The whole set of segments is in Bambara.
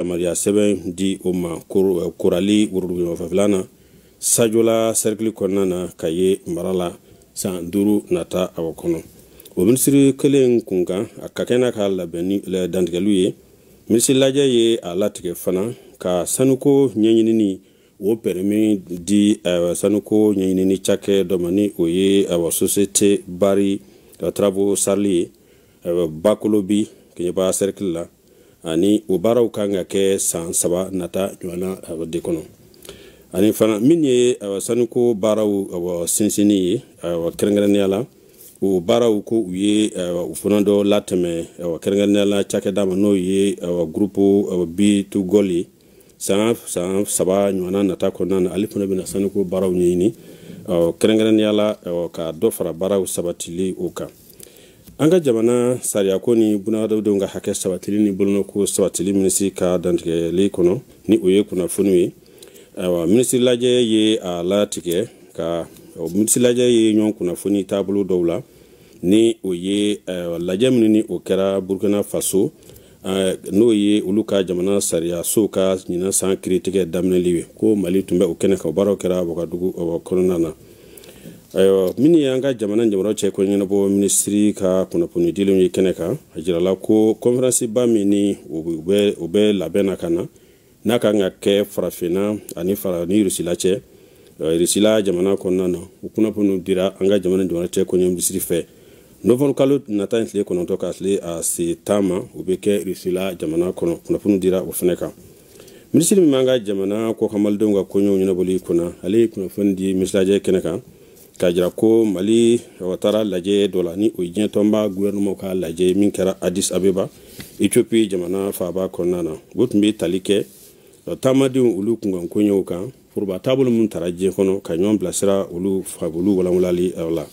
Maria Seben di Oma Korali Urdu Favlana Sajola Cercle Konana Kaye Marala San Duru Nata Awakono. O ministry Kelen Kunga akakena ka labeni le dandgaluye ministry laja ye alatike fana ka sanuko nyenyini wo permis di sanuko nyenyini chake domani oye wa société bari travaux sarli bakolobi kenyeba cercle la ani ubara ukanga ke san saba nata nywana de kono ani fana minye sanuko baraw sinsini kerengrenela u baraw ko uye ufunando lateme kerengrenela chake dama no ye groupe b to goli san saba nywana nata kono na alifuna bina sanuko baraw nyini kerengrenela ka dofara baraw sabatili uka anga jamana sariya ko ni bunado do nga hake sabatili ni bulno ko sabatili ministry ka dantike le kono ni oye kuna funwi ministry laje ye ala tike ka ministry laje ye nyon kuna funi tableau dawla ni oye laje ni okera Burkina Faso no ye uluka jamana sariya soka nyina san critique damne liwe ko Mali tumbe okene ka baro kera bokadugu konana mini yanga jamana njamaro che ko nyina bo ministry ka kuna puni dilu yi keneka ajira la ko conference ba mini ube labena kana naka nga ke farafina ani farani rusila che rusila jamana konna kuna punu dira anga jamana njamaro che ko nyina ministry fe novon kalu nata intle ko nonto kasle a si tama ube ke rusila jamana kono kuna punu dira ofneka ministry manga jamana ko kamaldo nga ko nyina boli kuna ali kuna fundi mislaje keneka kajira ko Mali watara laje dolani o yin tomba gouvernement ka laje min kera Addis Abeba Ethiopie jamana faba konana gutmbi talike tamadi ulu kungan konyo ka furba tabul mun taraje kono kanyon blasira ulu fabulu wala mulali wala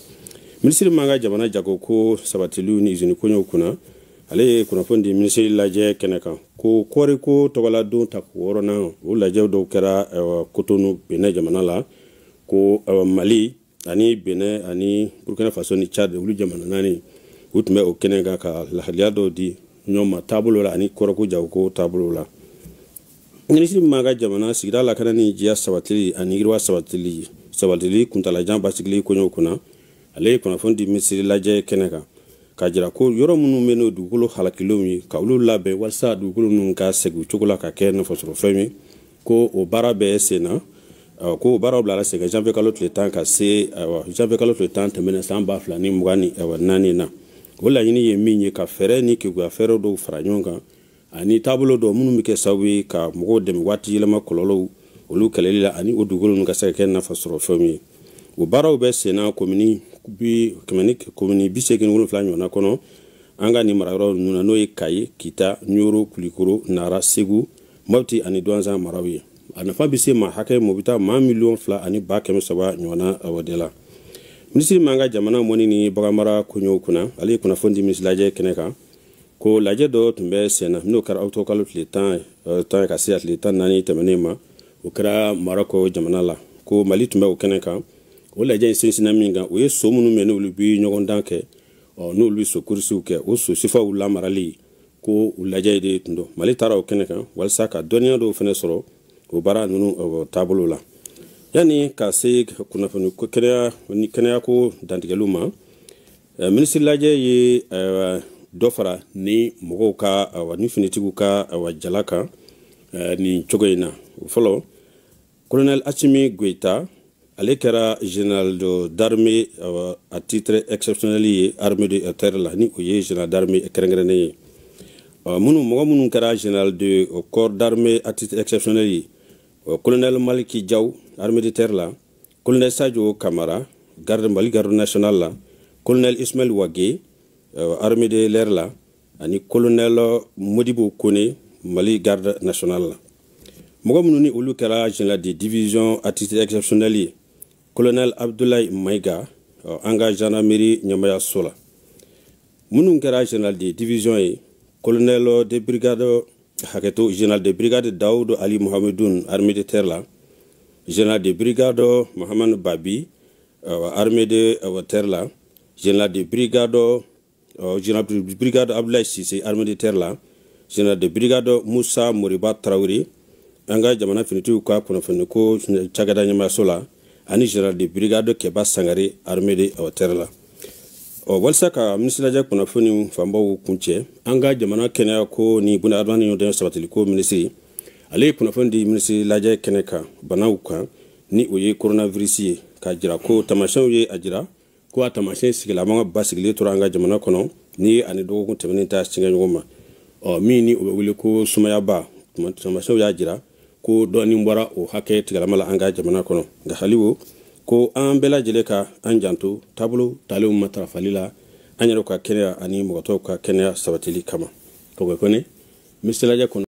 ministre manga jamana jago ko sabatilu ni izini konyo kuna ale kuna fondi ministre laje keneka ko kore ko togala do takoro na ulaje do kera kotonu bene jamana la ko Mali ani Benin ani Burkina Faso ni Chad ulu jamana nani utme o kenega ka lahaliado di nyoma tabulo la ani koroko jawko tabulo la nisi maga jamana sigira la kana ni jia sabatili ani girwa sabatili kuntala jamba sigili konyo kuna ale kuna fondi misiri laje kenega kajira ko yoro munu meno dugulo halakilomi ka ulu labe walsa dugulo nunka segu chokola ka ken fosro femi ko o barabe sena ko baraw bla la sega janvier kalot le temps ka se janvier kalot le temps temene samba flani mugani nani na wala yini ye minye ka fere ni ke go fere do franyonga ani tablo do munu mike sawi ka mugo dem wati yelama kololo olu kelela ani odugolo nuka sega ken na fasoro fami o baraw be sena komini bi komini bi segen wolo flanyo na kono anga ni mararo nuna no kai kita nyoro kulikoro nara segu mabti ani douanza marawi ana fa bise ma hake mobita ma million fla ani ba keme saba nyona awadela ministry manga jamana moni ni bagamara kunyo kuna ali kuna fondi ministry laje keneka ko laje do tumbe sena no kar auto kalut le temps ka siat le temps nani temenema ukra marako jamana la ko Mali tumbe o keneka o laje sinsina minga o yeso munu meno lubi nyogondanke no lui so kursu ke o so sifa ula marali ko laje de tundo Mali tara o keneka walsa ka donia do fene soro o bara nunu tabolo la yani ka se kuna funu ko kenya ko dantigeluma ministre laje ye dofara ni mogo ka ni finitigu ka jalaka ni chogoina follow colonel Achimi Goïta ale kera général d'armée à titre exceptionnel armée de terre la ni oye général d'armée kerengrene munu kera général de corps d'armée à titre exceptionnel colonel Maliki Diaw armée de terre la colonel Sadio Kamara garde nationale la colonel Ismail Wagé armée de l'air la ani colonel Modibo Kone Mali garde nationale la mogo mununi ulu kera général de division à titre exceptionnel colonel Abdoulaye Maïga anga gendarmerie Nyamaya Sola munu kera général de division colonel de brigade Haketo général de brigade Daoud Ali Mohamedoun armée de terre la général de brigade Mohamed Babi armée de terre la général de brigade Abdoulaye Sissé armée de terre la General de Brigade Musa Moriba Traoré anga jamana finitiw ka kunnafoni ko cagada ɲɛmayaso la ani General de Brigade Keba Sangare armée de awatere la walsa ka ministre laja kunnafoni fanbaw kuncɛ anga jamana kɛnɛya ko ni buna adamani ɲɔgɔn sabatili ko ministre ale kunnafoni di ministre laja kɛnɛ kan banaw kan ni o ye coronavirus ye ka jira ko tamasiyɛnw ye a jira ko a tamasiyɛn sigilama basigilen tora anga jamana kɔnɔ ni ani dɔgɔkun tɛmɛnen ta sɛgɛ ɲɔgɔn ma min ni o bɛ wele ko sumayaba tamasiyɛnw y'a jira ko dɔɔnin bɔra o hakɛ tigalama la an ka jamana kɔnɔ nka hali o ko an bɛɛ lajɛlen ka an janto taabolo talenw matarafali la an yɛrɛ ka kɛnɛya ani mɔgɔtɔw ka kɛnɛya sabatili kama kɔni misaliya kɔnɔ